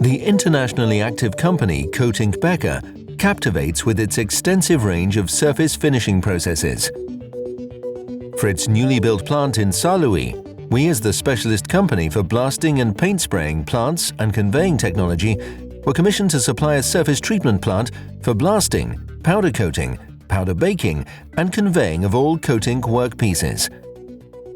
The internationally active company Coatinc Becker captivates with its extensive range of surface finishing processes. For its newly built plant in Saarlouis, we as the specialist company for blasting and paint spraying plants and conveying technology were commissioned to supply a surface treatment plant for blasting, powder coating, powder baking and conveying of all Coatinc workpieces.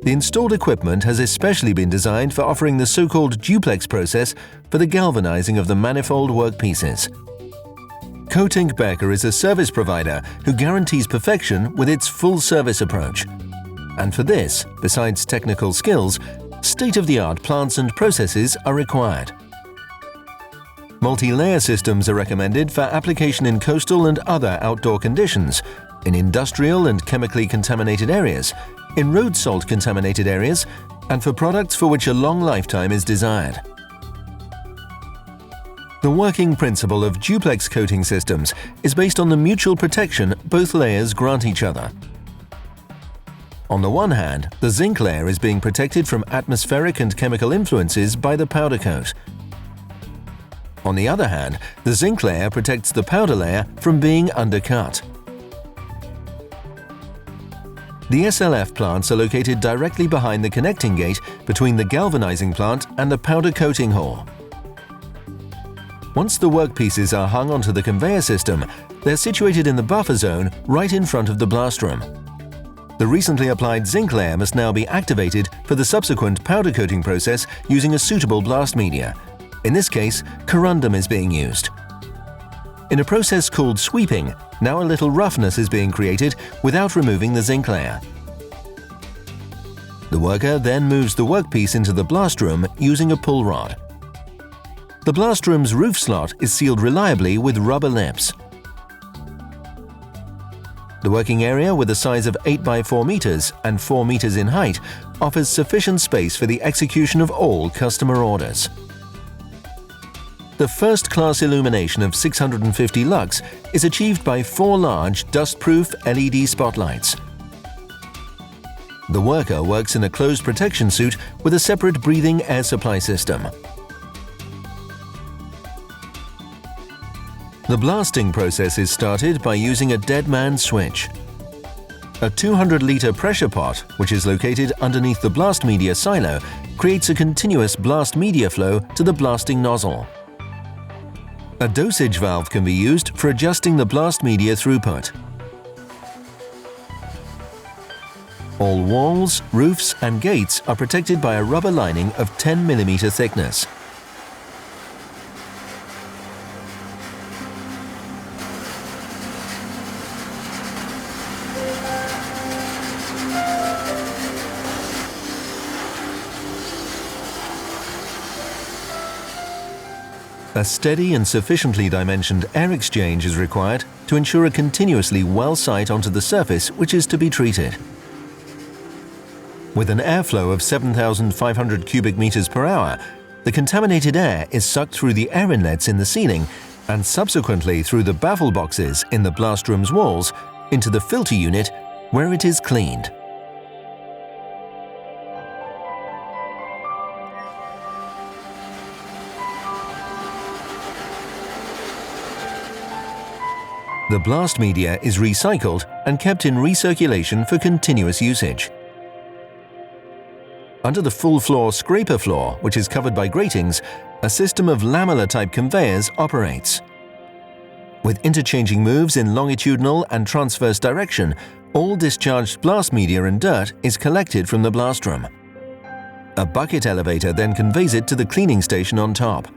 The installed equipment has especially been designed for offering the so-called Duplex process for the galvanizing of the manifold workpieces. Coatinc Becker is a service provider who guarantees perfection with its full service approach. And for this, besides technical skills, state-of-the-art plants and processes are required. Multi-layer systems are recommended for application in coastal and other outdoor conditions, in industrial and chemically contaminated areas, in road salt contaminated areas, and for products for which a long lifetime is desired. The working principle of duplex coating systems is based on the mutual protection both layers grant each other. On the one hand, the zinc layer is being protected from atmospheric and chemical influences by the powder coat. On the other hand, the zinc layer protects the powder layer from being undercut. The SLF plants are located directly behind the connecting gate between the galvanizing plant and the powder coating hall. Once the workpieces are hung onto the conveyor system, they're situated in the buffer zone right in front of the blast room. The recently applied zinc layer must now be activated for the subsequent powder coating process using a suitable blast media. In this case, corundum is being used. In a process called sweeping, now a little roughness is being created without removing the zinc layer. The worker then moves the workpiece into the blast room using a pull rod. The blast room's roof slot is sealed reliably with rubber lips. The working area, with a size of 8 by 4 meters and 4 meters in height, offers sufficient space for the execution of all customer orders. The first-class illumination of 650 lux is achieved by 4 large dust-proof LED spotlights. The worker works in a closed protection suit with a separate breathing air supply system. The blasting process is started by using a dead man switch. A 200-liter pressure pot, which is located underneath the blast media silo, creates a continuous blast media flow to the blasting nozzle. A dosage valve can be used for adjusting the blast media throughput. All walls, roofs and gates are protected by a rubber lining of 10 mm thickness. A steady and sufficiently dimensioned air exchange is required to ensure a continuously well sight onto the surface which is to be treated. With an airflow of 7,500 cubic meters per hour, the contaminated air is sucked through the air inlets in the ceiling and subsequently through the baffle boxes in the blast room's walls into the filter unit where it is cleaned. The blast media is recycled and kept in recirculation for continuous usage. Under the full-floor scraper floor, which is covered by gratings, a system of lamellar-type conveyors operates. With interchanging moves in longitudinal and transverse direction, all discharged blast media and dirt is collected from the blast room. A bucket elevator then conveys it to the cleaning station on top.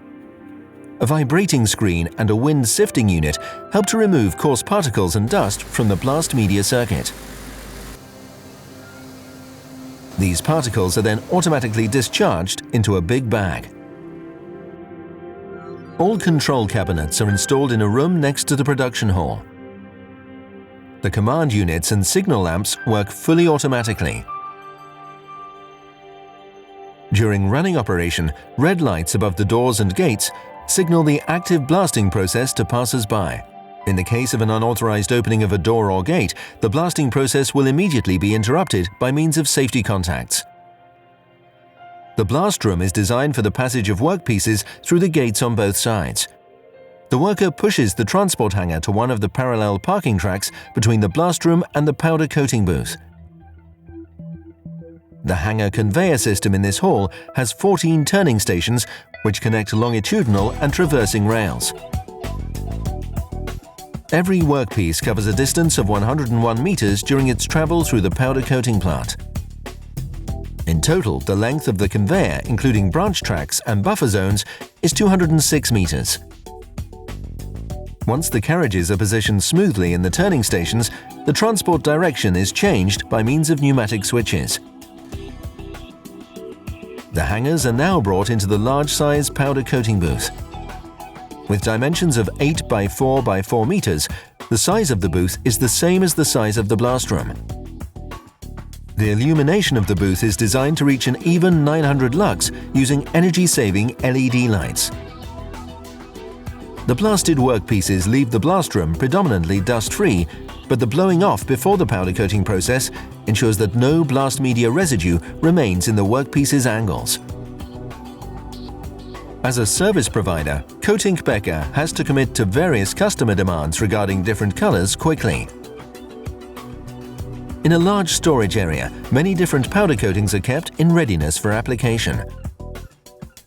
A vibrating screen and a wind sifting unit help to remove coarse particles and dust from the blast media circuit. These particles are then automatically discharged into a big bag. All control cabinets are installed in a room next to the production hall. The command units and signal lamps work fully automatically. During running operation, red lights above the doors and gates signal the active blasting process to passers-by. In the case of an unauthorized opening of a door or gate, the blasting process will immediately be interrupted by means of safety contacts. The blast room is designed for the passage of workpieces through the gates on both sides. The worker pushes the transport hanger to one of the parallel parking tracks between the blast room and the powder coating booth. The hanger conveyor system in this hall has 14 turning stations which connect longitudinal and traversing rails. Every workpiece covers a distance of 101 meters during its travel through the powder coating plant. In total, the length of the conveyor, including branch tracks and buffer zones, is 206 meters. Once the carriages are positioned smoothly in the turning stations, the transport direction is changed by means of pneumatic switches. The hangers are now brought into the large-size powder coating booth. With dimensions of 8 by 4 by 4 meters, the size of the booth is the same as the size of the blast room. The illumination of the booth is designed to reach an even 900 lux using energy-saving LED lights. The blasted workpieces leave the blast room predominantly dust-free, but the blowing off before the powder coating process ensures that no blast media residue remains in the workpiece's angles. As a service provider, Coatinc Becker has to commit to various customer demands regarding different colors quickly. In a large storage area, many different powder coatings are kept in readiness for application.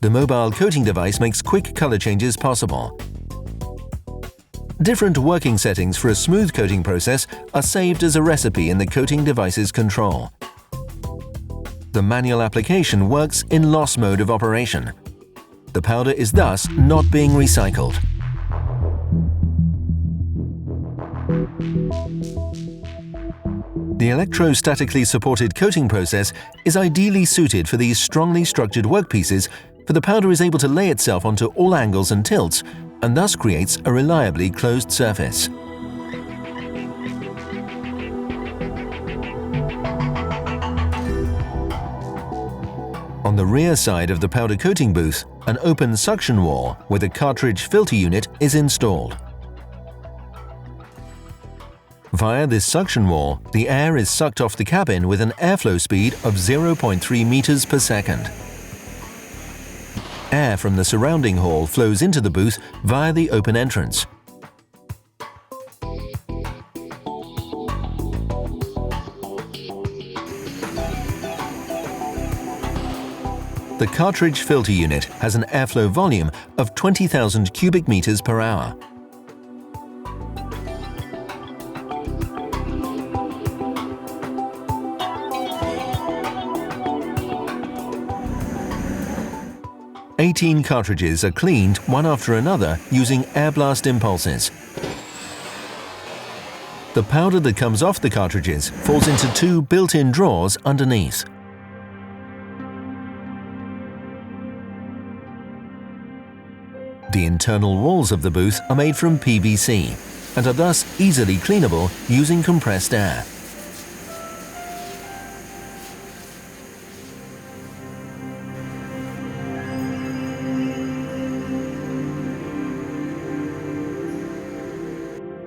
The mobile coating device makes quick color changes possible. Different working settings for a smooth coating process are saved as a recipe in the coating device's control. The manual application works in loss mode of operation. The powder is thus not being recycled. The electrostatically supported coating process is ideally suited for these strongly structured workpieces, for the powder is able to lay itself onto all angles and tilts, and thus creates a reliably closed surface. On the rear side of the powder coating booth, an open suction wall with a cartridge filter unit is installed. Via this suction wall, the air is sucked off the cabin with an airflow speed of 0.3 meters per second. Air from the surrounding hall flows into the booth via the open entrance. The cartridge filter unit has an airflow volume of 20,000 cubic meters per hour. "18 cartridges are cleaned one after another using air blast impulses. The powder that comes off the cartridges falls into 2 built-in drawers underneath. The internal walls of the booth are made from PVC and are thus easily cleanable using compressed air.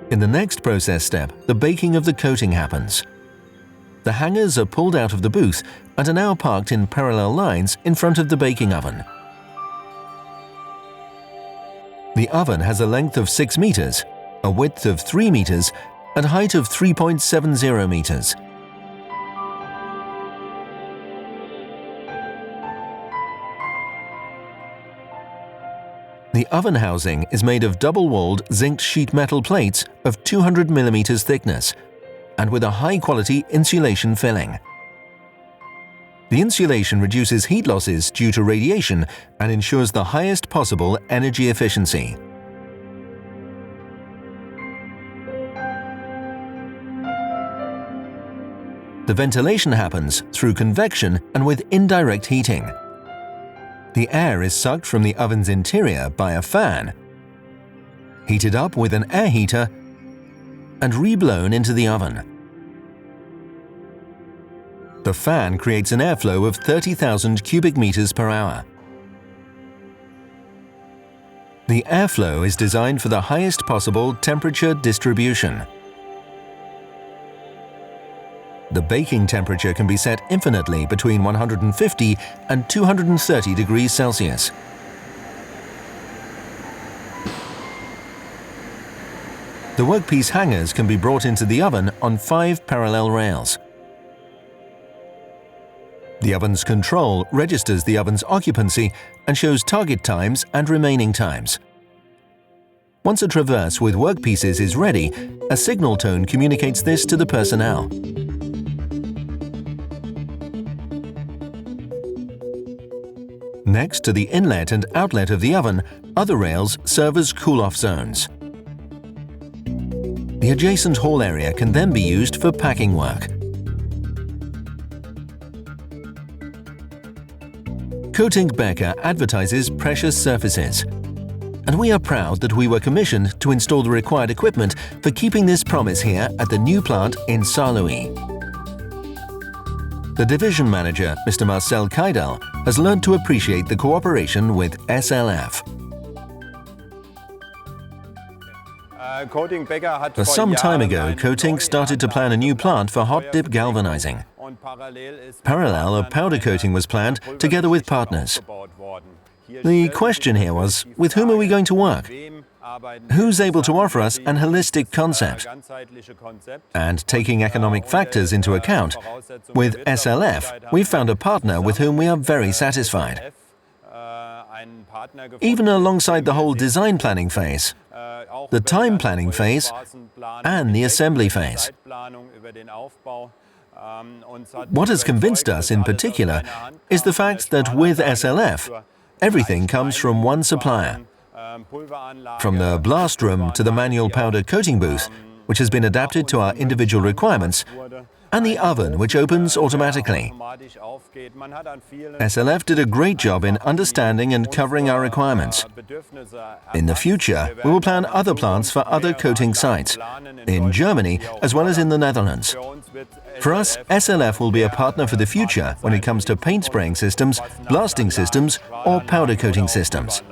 In the next process step, the baking of the coating happens. The hangers are pulled out of the booth and are now parked in parallel lines in front of the baking oven. The oven has a length of 6 meters, a width of 3 meters, and a height of 3.70 meters. The oven housing is made of double-walled zinced sheet metal plates of 200 mm thickness and with a high-quality insulation filling. The insulation reduces heat losses due to radiation and ensures the highest possible energy efficiency. The ventilation happens through convection and with indirect heating. The air is sucked from the oven's interior by a fan, heated up with an air heater, and reblown into the oven. The fan creates an airflow of 30,000 cubic meters per hour. The airflow is designed for the highest possible temperature distribution. The baking temperature can be set infinitely between 150 and 230 degrees Celsius. The workpiece hangers can be brought into the oven on 5 parallel rails. The oven's control registers the oven's occupancy and shows target times and remaining times. Once a traverse with workpieces is ready, a signal tone communicates this to the personnel. Next to the inlet and outlet of the oven, other rails serve as cool-off zones. The adjacent hall area can then be used for packing work. Coatinc Becker advertises precious surfaces, and we are proud that we were commissioned to install the required equipment for keeping this promise here at the new plant in Saarlouis. The division manager, Mr. Marcel Keidel, has learned to appreciate the cooperation with SLF. For some time ago, Coatinc started to plan a new plant for hot-dip galvanizing. Parallel, a powder coating was planned together with partners. The question here was, with whom are we going to work? Who's able to offer us an holistic concept? And taking economic factors into account, with SLF, we've found a partner with whom we are very satisfied. Even alongside the whole design planning phase, the time planning phase, and the assembly phase. What has convinced us in particular is the fact that with SLF, everything comes from one supplier. From the blast room to the manual powder coating booth, which has been adapted to our individual requirements, and the oven, which opens automatically. SLF did a great job in understanding and covering our requirements. In the future, we will plan other plants for other coating sites, in Germany as well as in the Netherlands. For us, SLF will be a partner for the future when it comes to paint spraying systems, blasting systems, or powder coating systems.